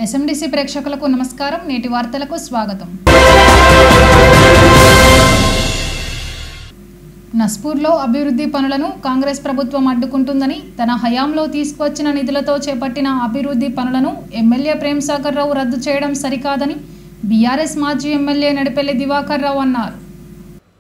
ఎస్ఎండిసి ప్రేక్షకులకు నమస్కారం. నేటి వార్తలకు స్వాగతం. నస్పూర్లో అభివృద్ధి పనులను కాంగ్రెస్ ప్రభుత్వం అడ్డుకుంటుందని, తన హయాంలో తీసుకువచ్చిన నిధులతో చేపట్టిన అభివృద్ధి పనులను ఎమ్మెల్యే ప్రేమ్ సాగర్ రావు రద్దు చేయడం సరికాదని బీఆర్ఎస్ మాజీ ఎమ్మెల్యే నడిపెల్లి దివాకర్ రావు అన్నారు.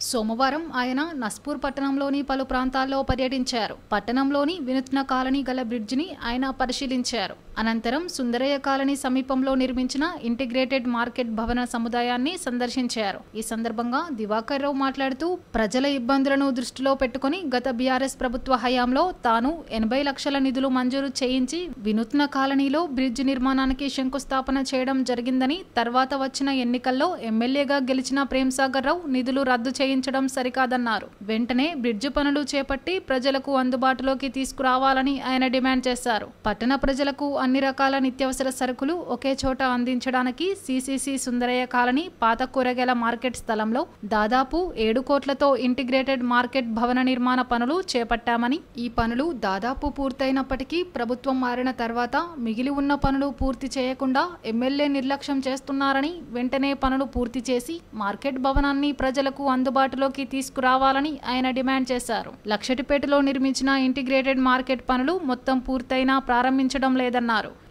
సోమవారం ఆయన నస్పూర్ పట్టణంలోని పలు ప్రాంతాల్లో పర్యటించారు. పట్టణంలోని వినూత్న కాలనీ గల బ్రిడ్జిని ఆయన పరిశీలించారు. అనంతరం సుందరయ్య కాలనీ సమీపంలో నిర్మించిన ఇంటిగ్రేటెడ్ మార్కెట్ భవన సముదాయాన్ని సందర్శించారు. ఈ సందర్భంగా దివాకర్ రావు మాట్లాడుతూ, ప్రజల ఇబ్బందులను దృష్టిలో పెట్టుకుని గత బీఆర్ఎస్ ప్రభుత్వ హయాంలో తాను 80 లక్షల నిధులు మంజూరు చేయించి వినూత్న కాలనీలో బ్రిడ్జ్ నిర్మాణానికి శంకుస్థాపన చేయడం జరిగిందని, తర్వాత వచ్చిన ఎన్నికల్లో ఎమ్మెల్యేగా గెలిచిన ప్రేమ్ సాగర్ రావు నిధులు రద్దు చేయించడం సరికాదన్నారు. వెంటనే బ్రిడ్జ్ పనులు చేపట్టి ప్రజలకు అందుబాటులోకి తీసుకురావాలని ఆయన డిమాండ్ చేశారు. పట్టణ ప్రజలకు అన్ని రకాల నిత్యావసర సరుకులు ఒకే చోట అందించడానికి సిసిసి సుందరయ్య కాలనీ పాత కూరగాయల మార్కెట్ స్థలంలో దాదాపు 7 కోట్లతో ఇంటిగ్రేటెడ్ మార్కెట్ భవన నిర్మాణ పనులు చేపట్టామని, ఈ పనులు దాదాపు పూర్తయినప్పటికీ ప్రభుత్వం మారిన తర్వాత మిగిలి ఉన్న పనులు పూర్తి చేయకుండా ఎమ్మెల్యే నిర్లక్ష్యం చేస్తున్నారని, వెంటనే పనులు పూర్తి చేసి మార్కెట్ భవనాన్ని ప్రజలకు అందుబాటులోకి తీసుకురావాలని ఆయన డిమాండ్ చేశారు. లక్షటిపేటలో నిర్మించిన ఇంటిగ్రేటెడ్ మార్కెట్ పనులు మొత్తం పూర్తయినా ప్రారంభించడం లేదన్నారు.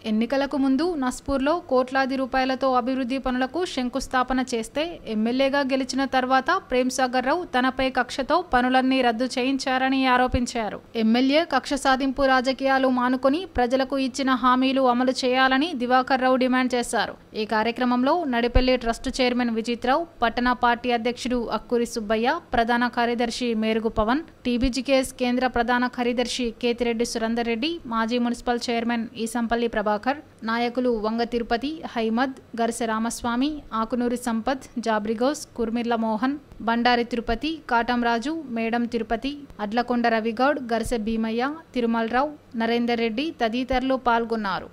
ఎన్నికలకు ముందు నస్పూర్లో కోట్లాది రూపాయలతో అభివృద్ధి పనులకు శంకుస్థాపన చేస్తే, ఎమ్మెల్యేగా గెలిచిన తర్వాత ప్రేమ్ సాగర్ రావు తనపై కక్షతో పనులన్నీ రద్దు చేయించారని ఆరోపించారు. ఎమ్మెల్యే కక్ష సాధింపు రాజకీయాలు మానుకొని ప్రజలకు ఇచ్చిన హామీలు అమలు చేయాలని దివాకర్ రావు డిమాండ్ చేశారు. ఈ కార్యక్రమంలో నడిపెల్లి ట్రస్ట్ చైర్మన్ విజిత్రావు, పట్టణ పార్టీ అధ్యక్షుడు అక్కూరి సుబ్బయ్య, ప్రధాన కార్యదర్శి మేరుగు పవన్, టీబీజీకేఎస్ కేంద్ర ప్రధాన కార్యదర్శి కేతిరెడ్డి సురేందర్ రెడ్డి, మాజీ మున్సిపల్ చైర్మన్ ఈసంపల్లి ప్రభాకర్, నాయకులు వంగ తిరుపతి, హైమద్, గరిసె రామస్వామి, ఆకునూరి సంపత్, జాబ్రిగోస్, కుర్మిర్ల మోహన్, బండారి తిరుపతి, కాటంరాజు, మేడం తిరుపతి, అడ్లకొండ రవిగౌడ్, గరిసె భీమయ్య, తిరుమలరావు, నరేందర్ రెడ్డి తదితరులు పాల్గొన్నారు.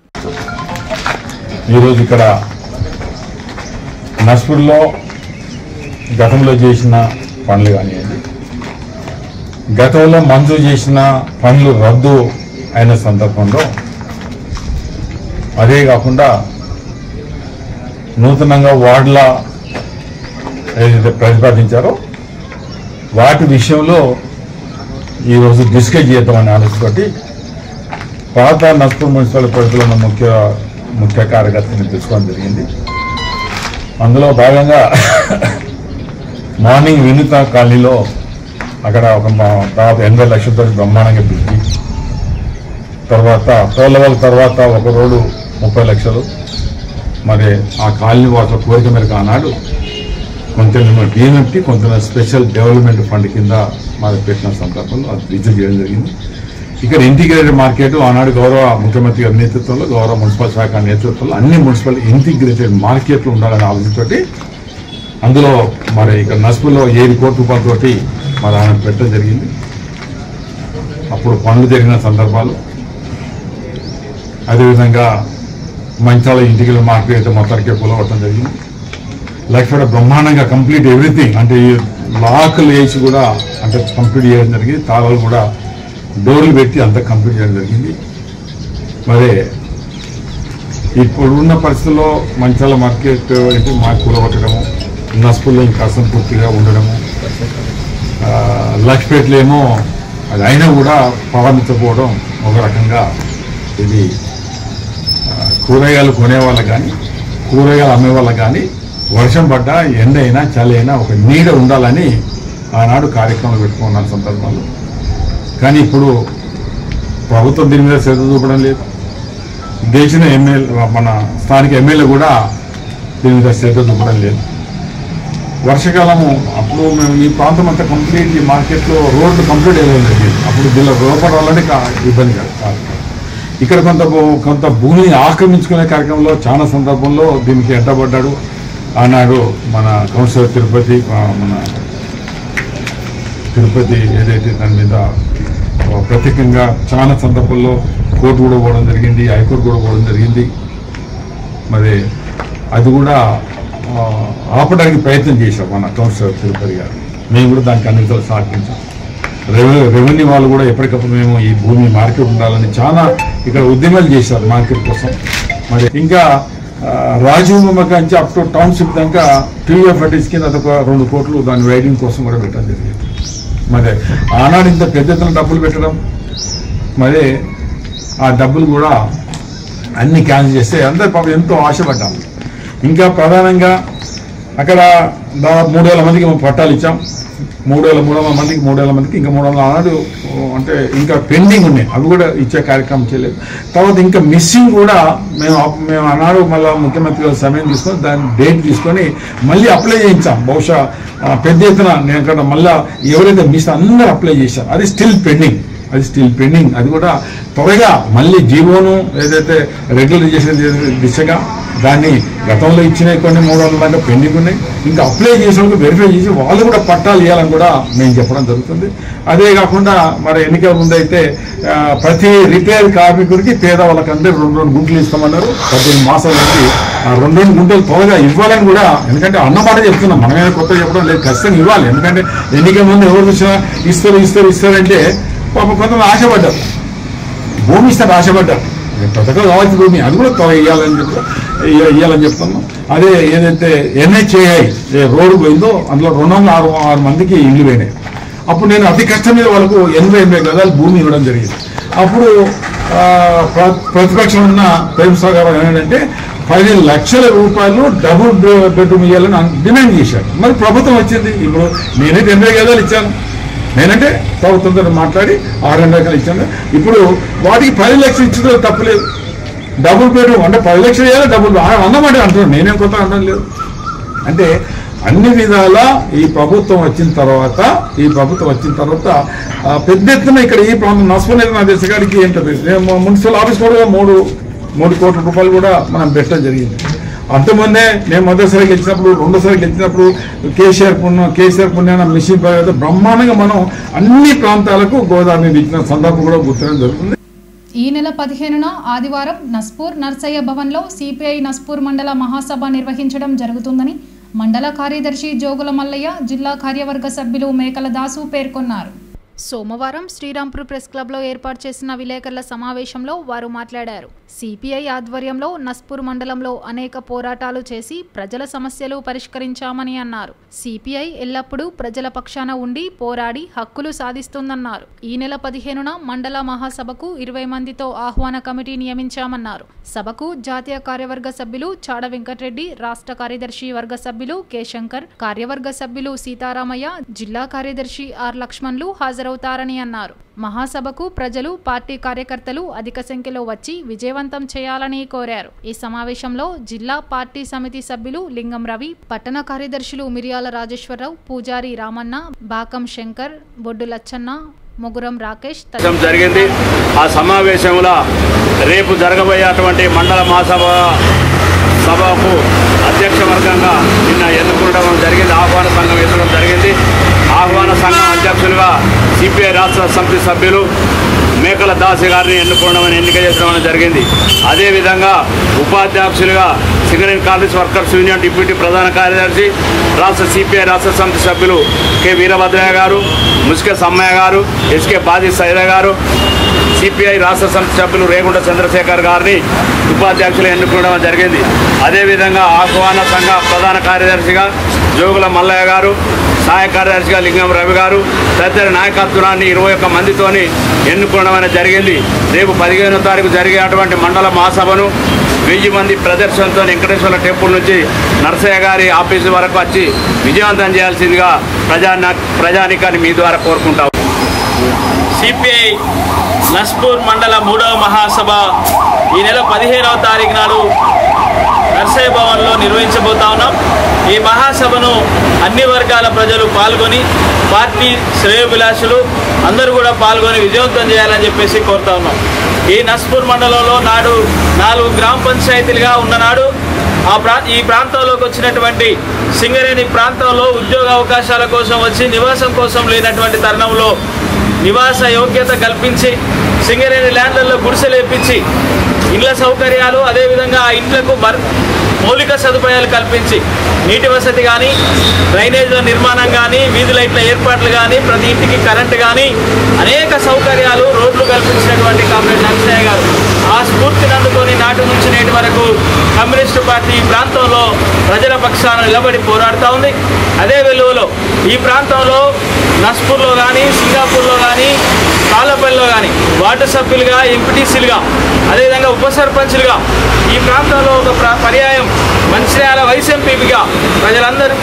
ఈరోజు ఇక్కడ నస్పూర్లో గతంలో చేసిన పనులు కానివ్వండి, గతంలో మంజూరు చేసిన పనులు రద్దు అయిన సందర్భంలో, అదే కాకుండా నూతనంగా వార్డుల ఏదైతే ప్రతిపాదించారో వాటి విషయంలో ఈరోజు డిస్కస్ చేద్దామనే ఆలోచనతోటి పాత నస్పూర్ మున్సిపల్ పరిధిలో ఉన్న ముఖ్య కార్యకర్తని తీసుకోవడం జరిగింది. అందులో భాగంగా మార్నింగ్ వినూత్న కాలనీలో అక్కడ ఒక దాదాపు 80 లక్షలతో బ్రహ్మాండంగా బ్రిడ్జి, తర్వాత పోలవల తర్వాత ఒక రోడ్డు 30 లక్షలు, మరి ఆ కాలనీ వాసుల కోరిక మేరకు ఆనాడు కొంత డిఎంఎఫ్టీ, కొంత స్పెషల్ డెవలప్మెంట్ ఫండ్ కింద మరి పెట్టిన సందర్భంలో అది రిజర్వ్ చేయడం జరిగింది. ఇక్కడ ఇంటిగ్రేటెడ్ మార్కెట్ ఆనాడు గౌరవ ముఖ్యమంత్రి గారి నేతృత్వంలో, గౌరవ మున్సిపల్ శాఖ నేతృత్వంలో అన్ని మున్సిపల్ ఇంటిగ్రేటెడ్ మార్కెట్లు ఉండాలనే ఆలోచనతోటి అందులో మరి ఇక్కడ నస్పూర్లో 7 కోట్ల రూపాయలతోటి మరి ఆయన పెట్టడం జరిగింది. అప్పుడు పనులు జరిగిన సందర్భాలు, అదేవిధంగా మంచాల ఇంటిగ్రేటెడ్ మార్కెట్ అయితే మొత్తానికి కూలగొట్టడం జరిగింది. లైఫ్ బ్రహ్మాండంగా కంప్లీట్ ఎవ్రీథింగ్ అంటే లాక్లు వేసి కూడా అంటే కంప్లీట్ చేయడం జరిగింది. తాళాలు కూడా డోర్లు పెట్టి అంతా కంప్లీట్ చేయడం జరిగింది. మరి ఇప్పుడున్న పరిస్థితుల్లో మంచాల మార్కెట్ అయితే మాకు కూలగొట్టడము, నస్పూర్లో ఇంకా అసంపూర్తిగా ఉండడము, లక్ష్పేటలో ఏమో అది అయినా కూడా పవరించకపోవడం ఒక రకంగా ఇది కూరగాయలు కొనే వాళ్ళకి కానీ కూరగాయలు అమ్మే వాళ్ళకి కానీ వర్షం పడ్డా ఎండ అయినా చలి అయినా ఒక నీడ ఉండాలని ఆనాడు కార్యక్రమాలు పెట్టుకున్న సందర్భంలో, కానీ ఇప్పుడు ప్రభుత్వం దీని మీద శ్రద్ధ చూపడం లేదు. గెలిచిన మన స్థానిక ఎమ్మెల్యే కూడా దీని మీద శ్రద్ధ చూపడం లేదు. వర్షాకాలము అప్పుడు మేము ఈ ప్రాంతం అంతా కంప్లీట్ ఈ మార్కెట్లో రోడ్లు కంప్లీట్ అయ్యేది జరిగింది. అప్పుడు దీనిలో లోపల వాళ్ళని ఇబ్బంది కాదు. ఇక్కడ కొంత భూమిని ఆక్రమించుకునే కార్యక్రమంలో చాలా సందర్భంలో దీనికి అడ్డపడ్డాడు. ఆనాడు మన కౌన్సిలర్ మన తిరుపతి ఏదైతే దాని మీద ప్రత్యేకంగా చాలా సందర్భంలో కోర్టు కూడా పోవడం జరిగింది, హైకోర్టు కూడా పోవడం జరిగింది. మరి అది కూడా ఆపడానికి ప్రయత్నం చేశాం మన కౌన్సిలర్ తిరుపతి గారు. మేము కూడా దానికి అన్ని విధాలు సహకరించాం. రెవెన్యూ వాళ్ళు కూడా ఎప్పటికప్పుడు మేము ఈ భూమి మార్కెట్ ఉండాలని చాలా ఇక్కడ ఉద్యమాలు చేశారు మార్కెట్ కోసం. మరి ఇంకా రాజీవ్ నుంచి అప్ టు టౌన్షిప్ దాకా టీఎఫ్ఐటీస్ కింద అదొక 2 కోట్లు దాని వైడింగ్ కోసం కూడా పెట్టడం జరిగింది. మరి ఆనాడు ఇంత పెద్ద ఎత్తున డబ్బులు పెట్టడం, మరి ఆ డబ్బులు కూడా అన్ని క్యాన్సిల్ చేస్తే అందరు పాపం ఎంతో ఆశపడ్డాం. ఇంకా ప్రధానంగా అక్కడ దాదాపు 3,000 మందికి పట్టాలు ఇచ్చాం. 3,300 మందికి 3,000 మందికి ఇంకా 300 ఆనాడు అంటే ఇంకా పెండింగ్ ఉన్నాయి, అవి కూడా ఇచ్చే కార్యక్రమం చేయలేదు. తర్వాత ఇంకా మిస్సింగ్ కూడా మేము ఆనాడు మళ్ళీ ముఖ్యమంత్రి గారు సమయం తీసుకొని దాన్ని డేట్ తీసుకొని మళ్ళీ అప్లై చేయించాం. బహుశా పెద్ద ఎత్తున నేను అక్కడ మళ్ళీ ఎవరైతే మిస్ అందరూ అప్లై చేశారు, అది స్టిల్ పెండింగ్. అది కూడా త్వరగా మళ్ళీ జీవోను ఏదైతే రెగ్యులర్ చేసే దిశగా దాన్ని గతంలో ఇచ్చినవి కొన్ని 300 దాకా పెండింగ్ ఉన్నాయి. ఇంకా అప్లై చేసిన వాళ్ళకి వెరిఫై చేసి వాళ్ళు కూడా పట్టాలు ఇవ్వాలని కూడా మేము చెప్పడం జరుగుతుంది. అదే కాకుండా మరి ఎన్నికల ముందైతే ప్రతి రిటైర్ కార్మికుడికి పేదవాళ్ళకందరూ 2 గుంటలు ఇస్తామన్నారు. 18 మాసాల నుంచి 2 గుంటలు త్వరగా ఇవ్వాలని కూడా, ఎందుకంటే అన్నమాట చెప్తున్నాం, మనమేమైనా కొత్తగా చెప్పడం లేదు, ఖచ్చితంగా ఇవ్వాలి. ఎందుకంటే ఎన్నికల ముందు ఎవరు చూసినా ఇస్తారంటే పాపం కొంతమంది ఆశపడ్డారు, భూమి ఇస్తారు ఆశపడ్డారు, ప్రతి ఒక్కరు కావాల్సిన భూమి అది కూడా త్వరగా ఇవ్వాలని చెప్తున్నాం. అదే ఏదైతే NHAI రోడ్డు పోయిందో అందులో 206 మందికి ఇల్లు పోయినాయి. అప్పుడు నేను అతి కష్టం మీద వాళ్ళకు 80 గజాలు భూమి ఇవ్వడం జరిగింది. అప్పుడు ప్రతిపక్షం ఉన్న ప్రేమసాగర్ గారు ఏంటంటే 15 లక్షల రూపాయలు డబుల్ బెడ్రూమ్ ఇవ్వాలని డిమాండ్ చేశారు. మరి ప్రభుత్వం వచ్చింది, ఇప్పుడు నేనైతే 80 గజాలు ఇచ్చాను, నేనంటే ప్రభుత్వంతో మాట్లాడి 6 ఎకరాలు ఇచ్చాను. ఇప్పుడు వాటికి 10 లక్షలు ఇచ్చిన తప్పలేదు. డబుల్ బెడ్రూమ్ అంటే 10 లక్షలు ఇవ్వాలి, డబుల్ అన్నమాట అంటున్నాను, నేనేం కొత్త అనడం లేదు. అంటే అన్ని విధాలా ఈ ప్రభుత్వం వచ్చిన తర్వాత పెద్ద ఎత్తున ఇక్కడ ఈ ప్రాంతం నష్టపోలేదు. నా దేశ గారికి ఏంటది మున్సిపల్ ఆఫీస్ కూడా 3 కోట్ల రూపాయలు కూడా మనం పెట్టడం జరిగింది. అంతమందే నేను మొదటిసారి గెలిచినప్పుడు, రెండోసారి గెలిచినప్పుడు కేసీఆర్ పుణ్యాన మిషన్ బ్రహ్మాండంగా మనం అన్ని ప్రాంతాలకు గోదావరి ఇచ్చిన సందర్భం కూడా గుర్తించడం జరుగుతుంది. ఈ నెల 15న ఆదివారం నస్పూర్ నర్సయ్య భవన్లో సిపిఐ నస్పూర్ మండల మహాసభ నిర్వహించడం జరుగుతుందని మండల కార్యదర్శి జోగుల మల్లయ్య, జిల్లా కార్యవర్గ సభ్యులు మేకల దాసు పేర్కొన్నారు. సోమవారం శ్రీరాంపూర్ ప్రెస్ క్లబ్లో ఏర్పాటు చేసిన విలేకరుల సమావేశంలో వారు మాట్లాడారు. సిపిఐ ఆధ్వర్యంలో నస్పూర్ మండలంలో అనేక పోరాటాలు చేసి ప్రజల సమస్యలు పరిష్కరించామని అన్నారు. సిపిఐ ఎల్లప్పుడూ ప్రజల పక్షాన ఉండి పోరాడి హక్కులు సాధిస్తుందన్నారు. ఈ నెల 15న మండల మహాసభకు 20 మందితో ఆహ్వాన కమిటీ నియమించామన్నారు. సభకు జాతీయ కార్యవర్గ సభ్యులు చాడ వెంకటరెడ్డి, రాష్ట్ర కార్యదర్శి వర్గ సభ్యులు కె శంకర్, కార్యవర్గ సభ్యులు సీతారామయ్య, జిల్లా కార్యదర్శి ఆర్ లక్ష్మణ్లు హాజరవుతారని అన్నారు. మహాసభకు ప్రజలు, పార్టీ కార్యకర్తలు అధిక సంఖ్యలో వచ్చి విజయవంతం చేయాలని కోరారు. ఈ సమావేశంలో జిల్లా పార్టీ సమితి సభ్యులు లింగం రవి, పట్టణ కార్యదర్శులు మిరియాల రాజేశ్వరరావు, పూజారి రామన్న, బాకం శంకర్, బొడ్డు లచ్చన్న, ముగురం రాకేష్ జరిగింది. ఆ సమావేశంలో రేపు జరగబోయేటువంటి మండల మహాసభకు అధ్యక్ష వర్గంగా నిన్న ఎన్నుకోవడం జరిగింది. ఆహ్వాన సంఘం ఎన్నుకోవడం జరిగింది. ఆహ్వాన సంఘం అధ్యక్షులుగా సిపిఐ రాష్ట్ర సమితి సభ్యులు మేకల దాసి గారిని ఎన్నిక చేయడం జరిగింది. అదేవిధంగా ఉపాధ్యక్షులుగా Singareni Congress workers union deputy ప్రధాన కార్యదర్శి రాష్ట్ర సిపిఐ రాష్ట్ర సమితి సభ్యులు కె వీరభద్రయ్య గారు, ముస్కే సమ్మయ్య గారు, ఎస్కే బాజీ సైదా గారు, సిపిఐ రాష్ట్ర సమితి సభ్యులు రేగుంట చంద్రశేఖర్ గారిని ఉపాధ్యక్షులు ఎన్నుకోవడం జరిగింది. అదేవిధంగా ఆహ్వాన సంఘ ప్రధాన కార్యదర్శిగా జోగుల మల్లయ్య గారు, సహాయ కార్యదర్శిగా లింగం రవి గారు తదితర నాయకత్వాన్ని 21 మందితోని ఎన్నుకోవడం అనేది జరిగింది. రేపు 15వ తారీఖు జరిగేటువంటి మండల మహాసభను 1000 మంది ప్రదర్శనతో వెంకటేశ్వర టెంపుల్ నుంచి నర్సయ్య గారి ఆఫీసు వరకు వచ్చి విజయవంతం చేయాల్సిందిగా ప్రజానికాన్ని మీ ద్వారా కోరుకుంటాం. సిపిఐ నస్పూర్ మండల 3వ మహాసభ ఈ నెల 15వ తారీఖు నాడు నర్సయ్య భవన్లో నిర్వహించబోతా ఉన్నాం. ఈ మహాసభను అన్ని వర్గాల ప్రజలు పాల్గొని పార్టీ శ్రేయోభిలాషులు అందరూ కూడా పాల్గొని విజయవంతం చేయాలని చెప్పేసి కోరుతా ఉన్నాం. ఈ నస్పూర్ మండలంలో నాడు 4 గ్రామ పంచాయతీలుగా ఉన్ననాడు ఈ ప్రాంతంలోకి వచ్చినటువంటి సింగరేణి ప్రాంతంలో ఉద్యోగ అవకాశాల కోసం వచ్చి నివాసం కోసం లేనటువంటి తరుణంలో నివాస యోగ్యత కల్పించి సింగరేణి ల్యాండ్లలో గుడిసెలేపించి ఇండ్ల సౌకర్యాలు, అదేవిధంగా ఆ ఇండ్లకు మౌలిక సదుపాయాలు కల్పించి నీటి వసతి కానీ, డ్రైనేజ్ల నిర్మాణం కానీ, వీధి లైట్ల ఏర్పాట్లు కానీ, ప్రతి ఇంటికి కరెంటు కానీ అనేక సౌకర్యాలు, రోడ్లు కల్పించినటువంటి కామ్రేడ్ నరసయ్య గారు ఆ స్ఫూర్తిని అందుకొని నాటి నుంచి నేటి వరకు కమ్యూనిస్టు పార్టీ ఈ ప్రాంతంలో ప్రజల పక్షాన నిలబడి పోరాడుతూ ఉంది. అదే వెలువలో ఈ ప్రాంతంలో నస్పూర్లో కానీ, సింగాపూర్లో కానీ, తాళ్ళపల్లిలో కానీ వార్డు సభ్యులుగా, ఎంపీటీసీలుగా, అదేవిధంగా ఉప సర్పంచులుగా ఈ ప్రాంతంలో ఒక పర్యాయం మంచిర్యాల వైస్ ఎంపీగా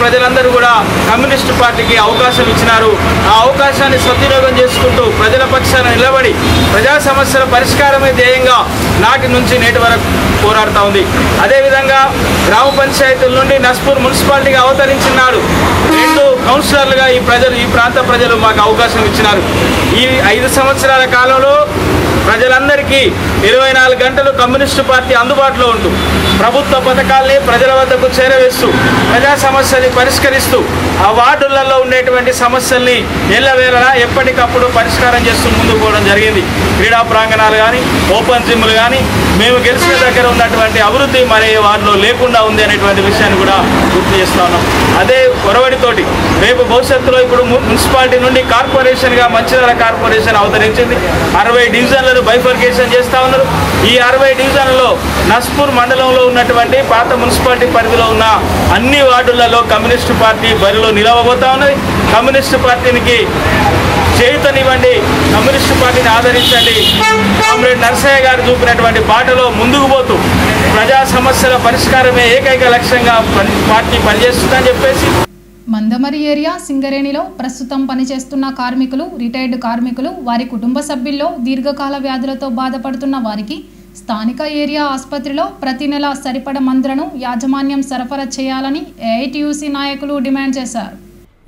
ప్రజలందరూ కూడా కమ్యూనిస్టు పార్టీకి అవకాశం ఇచ్చినారు. ఆ అవకాశాన్ని సద్వినియోగం చేసుకుంటూ ప్రజల పక్షాన నిలబడి ప్రజా సమస్యల పరిష్కారమే ధ్యేయంగా నాటి నుంచి నేటి వరకు పోరాడుతూ ఉంది. అదేవిధంగా గ్రామ పంచాయతీల నుండి నస్పూర్ మున్సిపాలిటీగా అవతరించినాడు. 2 కౌన్సిలర్లుగా ఈ ప్రాంత ప్రజలు మాకు అవకాశం ఇచ్చినారు. ఈ 5 సంవత్సరాల కాలంలో ప్రజలందరికీ 24 గంటలు కమ్యూనిస్టు పార్టీ అందుబాటులో ఉంటూ ప్రభుత్వ పథకాల్ని ప్రజల వద్దకు చేరవేస్తూ ప్రజా సమస్యల్ని పరిష్కరిస్తూ ఆ వార్డులలో ఉండేటువంటి సమస్యల్ని ఎల్లవేళలా ఎప్పటికప్పుడు పరిష్కారం చేస్తూ ముందుకు పోవడం జరిగింది. క్రీడా ప్రాంగణాలు కానీ, ఓపెన్ జిమ్లు కానీ మేము గెలిచిన దగ్గర ఉన్నటువంటి అభివృద్ధి మరే వార్డులో లేకుండా ఉంది అనేటువంటి విషయాన్ని కూడా గుర్తు చేస్తూ ఉన్నాం. అదే ఒరవడితోటి రేపు భవిష్యత్తులో ఇప్పుడు మున్సిపాలిటీ నుండి కార్పొరేషన్గా మంచిర్యాల కార్పొరేషన్ అవతరించింది. 60 డివిజన్లను బైఫర్కేషన్ చేస్తూ ఉన్నారు. ఈ 60 డివిజన్లలో నస్పూర్ మండలంలో ఉన్నటువంటి పాత మున్సిపాలిటీ పరిధిలో ఉన్న అన్ని వార్డులలో కమ్యూనిస్టు పార్టీ బరిలో నిలవబోతా ఉన్నది. కమ్యూనిస్టు పార్టీకి చేయుతనివ్వండి, కమ్యూనిస్టు పార్టీని ఆదరించండి. కామ్రేడ్ నరసయ్య గారు చూపినటువంటి బాటలో ముందుకు పోతూ ప్రజా సమస్యల పరిష్కారమే ఏకైక లక్ష్యంగా పార్టీ పనిచేస్తుందని చెప్పేసి మందమరి ఏరియా సింగరేణిలో ప్రస్తుతం పనిచేస్తున్న కార్మికులు, రిటైర్డ్ కార్మికులు, వారి కుటుంబ సభ్యుల్లో దీర్ఘకాల వ్యాధులతో బాధపడుతున్న వారికి స్థానిక ఏరియా ఆసుపత్రిలో ప్రతి నెల సరిపడ మందులను యాజమాన్యం సరఫరా చేయాలని ఏఐటీయూసీ నాయకులు డిమాండ్ చేశారు.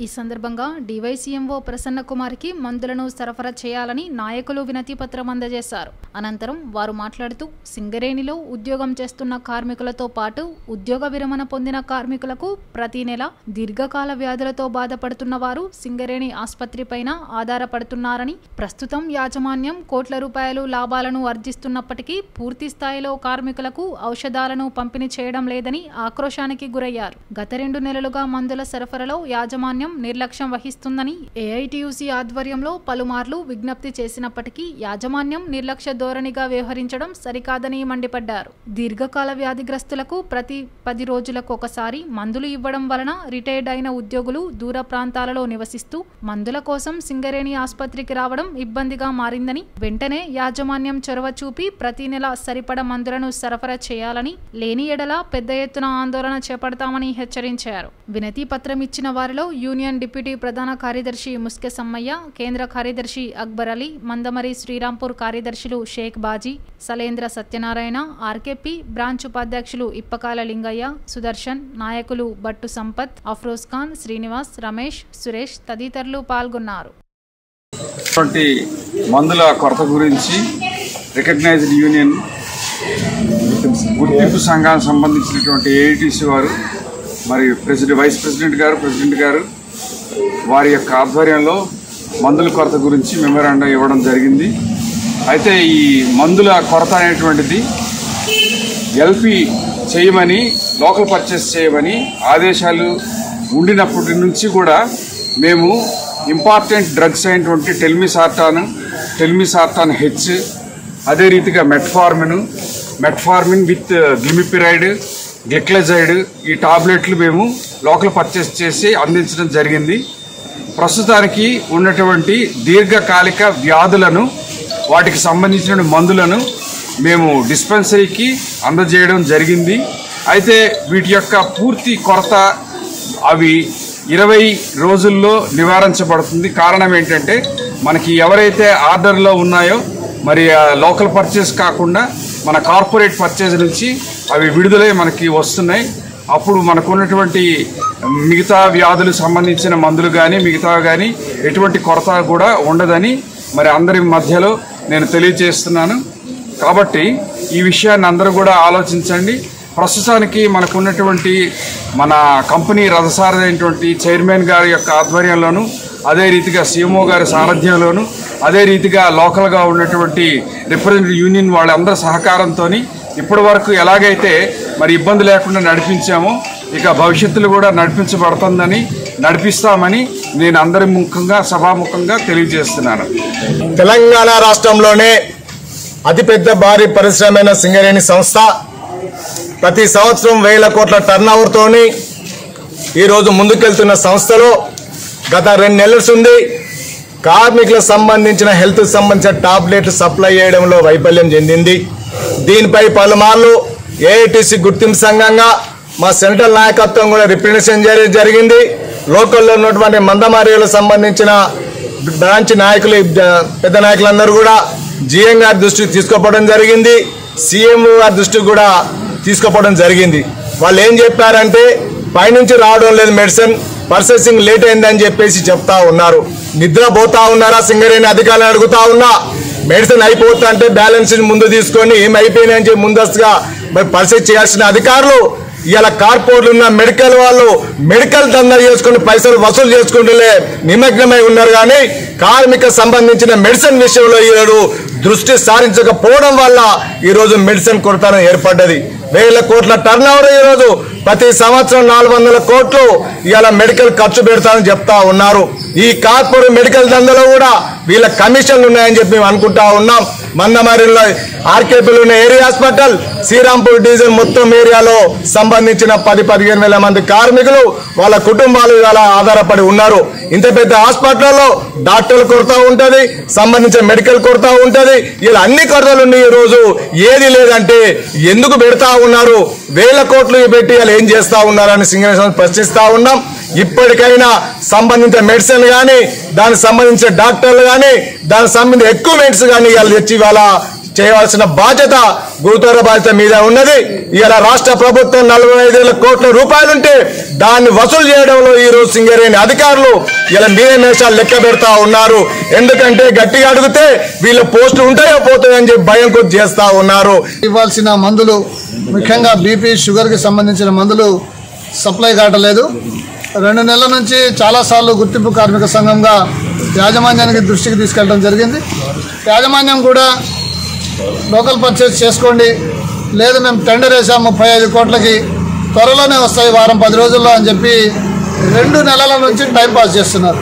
ఈ సందర్భంగా డివైసీఎంఓ ప్రసన్న కుమార్కి మందులను సరఫరా చేయాలని నాయకులు వినతి పత్రం అందజేశారు. అనంతరం వారు మాట్లాడుతూ సింగరేణిలో ఉద్యోగం చేస్తున్న కార్మికులతో పాటు ఉద్యోగ విరమణ పొందిన కార్మికులకు ప్రతి నెల దీర్ఘకాల వ్యాధులతో బాధపడుతున్న వారు సింగరేణి ఆసుపత్రి పైన ఆధారపడుతున్నారని, ప్రస్తుతం యాజమాన్యం కోట్ల రూపాయలు లాభాలను ఆర్జిస్తున్నప్పటికీ పూర్తి స్థాయిలో కార్మికులకు ఔషధాలను పంపిణీ చేయడం లేదని ఆక్రోశానికి గురయ్యారు. గత 2 నెలలుగా మందుల సరఫరాలో యాజమాన్యం నిర్లక్ష్యం వహిస్తుందని ఏఐటీయూసీ ఆధ్వర్యంలో పలుమార్లు విజ్ఞప్తి చేసినప్పటికీ యాజమాన్యం నిర్లక్ష్య ధోరణిగా వ్యవహరించడం సరికాదని మండిపడ్డారు. దీర్ఘకాల వ్యాధిగ్రస్తులకు ప్రతి 10 రోజులకు ఒకసారి మందులు ఇవ్వడం వలన రిటైర్డ్ అయిన ఉద్యోగులు దూర ప్రాంతాలలో నివసిస్తూ మందుల కోసం సింగరేణి ఆసుపత్రికి రావడం ఇబ్బందిగా మారిందని, వెంటనే యాజమాన్యం చొరవ చూపి ప్రతి నెల సరిపడ మందులను సరఫరా చేయాలని, లేని ఎడల పెద్ద ఎత్తున ఆందోళన చేపడతామని హెచ్చరించారు. వినతి పత్రం ఇచ్చిన వారిలో యూనియన్ డిప్యూటీ ప్రధాన కార్యదర్శి ముస్కె సమ్మయ్య, కేంద్ర కార్యదర్శి అక్బర్ అలీ, మందమరి శ్రీరాంపూర్ కార్యదర్శులు షేక్ బాజీ, సలేంద్ర సత్యనారాయణ, ఆర్కేపీ బ్రాంచ్ ఉపాధ్యక్షులు ఇప్పకాల లింగయ్య, సుదర్శన్, నాయకులు బట్టు సంపత్, అఫ్రోజ్ ఖాన్, శ్రీనివాస్, రమేష్, సురేష్ తదితరులు పాల్గొన్నారు. మందుల కొరత గురించి రికగ్నైజ్డ్ యూనియన్ గుర్తింపు సంఘానికి సంబంధించినటువంటి ఏఐటీసీ వారు మరియు వైస్ ప్రెసిడెంట్ గారు వారి యొక్క ఆధ్వర్యంలో మందుల కొరత గురించి మెమోరాండం ఇవ్వడం జరిగింది. అయితే ఈ మందుల కొరత అనేటువంటిది ఎల్పి చేయమని, లోకల్ పర్చేస్ చేయమని ఆదేశాలు ఉండినప్పటి నుంచి కూడా మేము ఇంపార్టెంట్ డ్రగ్స్ అయినటువంటి టెల్మిసార్టాన్ హెచ్, అదే రీతిగా మెట్ఫార్మిన్ విత్ గ్లిమిపిరైడ్, గ్లిక్లజైడ్ ఈ టాబ్లెట్లు మేము లోకల్ పర్చేస్ చేసి అందించడం జరిగింది. ప్రస్తుతానికి ఉన్నటువంటి దీర్ఘకాలిక వ్యాధులను, వాటికి సంబంధించిన మందులను మేము డిస్పెన్సరీకి అందజేయడం జరిగింది. అయితే వీటి యొక్క పూర్తి కొరత అవి 20 రోజుల్లో నివారించబడుతుంది. కారణం ఏంటంటే మనకి ఎవరైతే ఆర్డర్లో ఉన్నాయో మరి లోకల్ పర్చేస్ కాకుండా మన కార్పొరేట్ పర్చేస్ నుంచి అవి విడుదలై మనకి వస్తున్నాయి. అప్పుడు మనకు ఉన్నటువంటి మిగతా వ్యాధులకు సంబంధించిన మందులు కానీ మిగతావి కానీ ఎటువంటి కొరత కూడా ఉండదని మరి అందరి మధ్యలో నేను తెలియజేస్తున్నాను. కాబట్టి ఈ విషయాన్ని అందరూ కూడా ఆలోచించండి. ప్రస్తుతానికి మనకున్నటువంటి మన కంపెనీ రథసారథి అయినటువంటి చైర్మన్ గారి యొక్క ఆధ్వర్యంలోను, అదే రీతిగా సీఎంఓ గారి సారథ్యంలోను, అదే రీతిగా లోకల్గా ఉన్నటువంటి రిప్రజెంటేటివ్ యూనియన్ వాళ్ళందరి సహకారంతో ఇప్పటి వరకు ఎలాగైతే మరి ఇబ్బంది లేకుండా నడిపించాము. ఇక భవిష్యత్తులో కూడా నడిపించబడుతుందని నడిపిస్తామని నేను అందరి ముఖంగా సభాముఖంగా తెలియజేస్తున్నాను. తెలంగాణ రాష్ట్రంలోనే అతిపెద్ద భారీ పరిశ్రమైన సింగరేణి సంస్థ ప్రతి సంవత్సరం 1000 కోట్ల టర్నోవర్తోని ఈరోజు ముందుకెళ్తున్న సంస్థలో గత 2 నెలల నుండి కార్మికులకు సంబంధించిన హెల్త్ సంబంధించిన టాబ్లెట్లు సప్లై చేయడంలో వైఫల్యం చెందింది. దీనిపై పలుమార్లు ఏఐటీసీ గుర్తింపు సంఘంగా మా సెంట్రల్ నాయకత్వం కూడా రిప్రజెంటేషన్ జరిగింది. లోకల్లో ఉన్నటువంటి మందమార్యాలకు సంబంధించిన బ్రాంచ్ నాయకులు పెద్ద నాయకులందరూ కూడా జీఎం గారి దృష్టికి తీసుకుపోవడం జరిగింది. సీఎం గారి దృష్టికి కూడా తీసుకుపోవడం జరిగింది. వాళ్ళు ఏం చెప్పారంటే పైనుంచి రావడం లేదు, మెడిసిన్ ప్రాసెసింగ్ లేట్ అయిందని చెప్పేసి చెప్తా ఉన్నారు. నిద్రపోతా ఉన్నారా సింగరేణి అధికారులను అడుగుతా ఉన్నా. మెడిసిన్ అయిపోతా అంటే బ్యాలెన్స్ ముందు తీసుకొని ఏమైపోయినాయని చెప్పి ముందస్తుగా మరి పరిస్థితి చేయాల్సిన అధికారులు ఇలా కార్పొరేట్లు ఉన్న మెడికల్ వాళ్ళు మెడికల్ దందా చేసుకుని పైసలు వసూలు చేసుకుంటూనే నిమగ్నమై ఉన్నారు. కానీ కార్మిక సంబంధించిన మెడిసిన్ విషయంలో ఈరోజు దృష్టి సారించకపోవడం వల్ల ఈరోజు మెడిసిన్ కొరత ఏర్పడ్డది. 1000 కోట్ల టర్నోవర్ ఈరోజు ప్రతి సంవత్సరం 400 కోట్లు ఇలా మెడికల్ ఖర్చు పెడతామని చెప్తా ఉన్నారు. ఈ కార్పొరేట్ మెడికల్ దందాలో కూడా వీళ్ళ కమిషన్లు ఉన్నాయని చెప్పి మేము అనుకుంటా ఉన్నాం. మందమరిలో ఆర్కేపీలో ఉన్న ఏరియా హాస్పిటల్, శ్రీరాంపూర్ డివిజన్ మొత్తం ఏరియాలో సంబంధించిన 10-15 వేల మంది కార్మికులు వాళ్ళ కుటుంబాలు ఇలా ఆధారపడి ఉన్నారు. ఇంత పెద్ద హాస్పిటల్లో డాక్టర్ల కొరత ఉంటుంది, సంబంధించిన మెడికల్ కొరత ఉంటుంది. ఇలా అన్ని కొరతలు ఉన్నాయి. ఈ రోజు ఏది లేదంటే ఎందుకు పెడతా ఉన్నారు? 1000 కోట్లు పెట్టి వాళ్ళు ఏం చేస్తా ఉన్నారని సింగరేణి ప్రశ్నిస్తా ఉన్నాం. ఇప్పటికైనా సంబంధించిన మెడిసిన్ కానీ, దానికి సంబంధించిన డాక్టర్లు కానీ, దానికి సంబంధించిన ఎక్విప్మెంట్స్ కానీ ఇవాళ తెచ్చి ఇవాళ చేయవలసిన బాధ్యత, గురుతర బాధ్యత మీద ఉన్నది. ఇవాళ రాష్ట్ర ప్రభుత్వం 45,000 కోట్ల రూపాయలుంటే దాన్ని వసూలు చేయడంలో ఈ రోజు సింగరేణి అధికారులు ఇలా మీరేమేషాలు లెక్క పెడతా ఉన్నారు. ఎందుకంటే గట్టిగా అడిగితే వీళ్ళ పోస్టులు ఉంటాయో పోతాయని చెప్పి భయం కొద్ది చేస్తా ఉన్నారు. ఇవ్వాల్సిన మందులు, ముఖ్యంగా బీపీ షుగర్కి సంబంధించిన మందులు సప్లై కావట్లేదు. 2 నెలల నుంచి చాలాసార్లు గుర్తింపు కార్మిక సంఘంగా యాజమాన్యానికి దృష్టికి తీసుకెళ్ళడం జరిగింది. యాజమాన్యం కూడా లోకల్ పర్చేస్ చేసుకోండి, లేదు మేము టెండర్ వేసాం 35 కోట్లకి, త్వరలోనే వస్తాయి వారం 10 రోజుల్లో అని చెప్పి 2 నెలల నుంచి టైంపాస్ చేస్తున్నారు.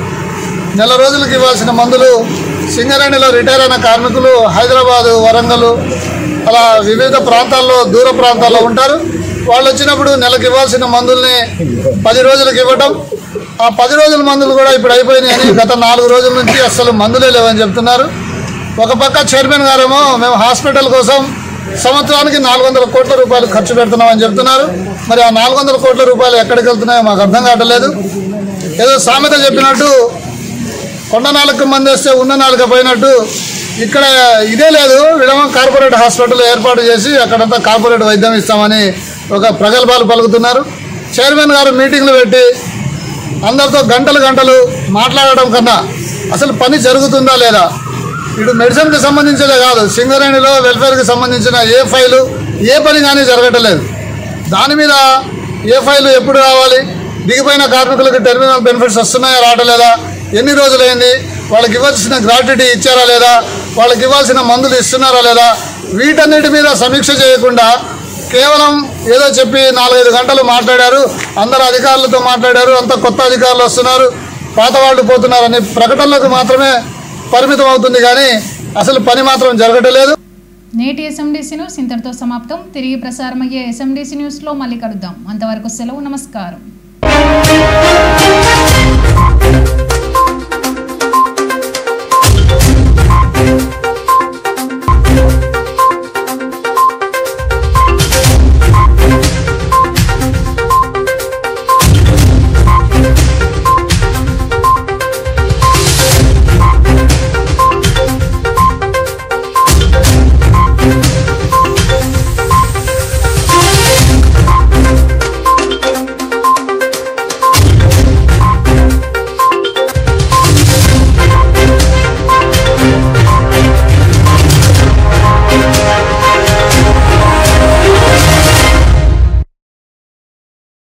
నెల రోజులకు ఇవ్వాల్సిన మందులు సింగరేణిలో రిటైర్ అయిన కార్మికులు హైదరాబాదు, వరంగల్ అలా వివిధ ప్రాంతాల్లో, దూర ప్రాంతాల్లో ఉంటారు. వాళ్ళు వచ్చినప్పుడు నెలకు ఇవ్వాల్సిన మందుల్ని 10 రోజులకు ఇవ్వటం, ఆ 10 రోజుల మందులు కూడా ఇప్పుడు అయిపోయినాయని గత 4 రోజుల నుంచి అసలు మందులే లేవని చెప్తున్నారు. ఒక పక్క చైర్మన్ గారేమో మేము హాస్పిటల్ కోసం సంవత్సరానికి 400 కోట్ల రూపాయలు ఖర్చు పెడుతున్నామని చెప్తున్నారు. మరి ఆ 400 కోట్ల రూపాయలు ఎక్కడికి వెళ్తున్నాయో మాకు అర్థం కావట్లేదు. ఏదో సామెత చెప్పినట్టు కొండ నాలుక మంది వేస్తే ఉన్న నాలుక పోయినట్టు ఇక్కడ ఇదే లేదు. విడమ కార్పొరేట్ హాస్పిటల్ ఏర్పాటు చేసి అక్కడంతా కార్పొరేట్ వైద్యం ఇస్తామని ఒక ప్రగల్భాలు పలుకుతున్నారు. చైర్మన్ గారు మీటింగ్లు పెట్టి అందరితో గంటలు మాట్లాడడం కన్నా అసలు పని జరుగుతుందా లేదా, ఇటు మెడిసిన్కి సంబంధించేదే కాదు, సింగరేణిలో వెల్ఫేర్కి సంబంధించిన ఏ ఫైలు ఏ పని కానీ జరగట్లేదు. దాని మీద ఏ ఫైలు ఎప్పుడు రావాలి, దిగిపోయిన కార్మికులకు టెర్మినల్ బెనిఫిట్స్ వస్తున్నాయా రావట్లేదా, ఎన్ని రోజులైంది, వాళ్ళకి ఇవ్వాల్సిన గ్రాట్యుటీ ఇచ్చారా లేదా, వాళ్ళకి ఇవ్వాల్సిన మందులు ఇస్తున్నారా లేదా, వీటన్నిటి మీద సమీక్ష చేయకుండా కేవలం ఏదో చెప్పి 4-5 గంటలు మాట్లాడారు, అందరు అధికారులతో మాట్లాడారు, అంత కొత్త అధికారులు వస్తున్నారు, పాత వాళ్ళు పోతున్నారని ప్రకటనలకు మాత్రమే పరిమితం అవుతుంది. కానీ అసలు పని మాత్రం జరగట్లేదు. నేటి ఎస్ఎండిసి న్యూస్ ఇంతటితో సమాప్తం. తిరిగి ప్రసారమయ్యే ఎస్ఎండిసి న్యూస్లో మళ్ళీ కలుద్దాం. అంతవరకు సెలవు. నమస్కారం.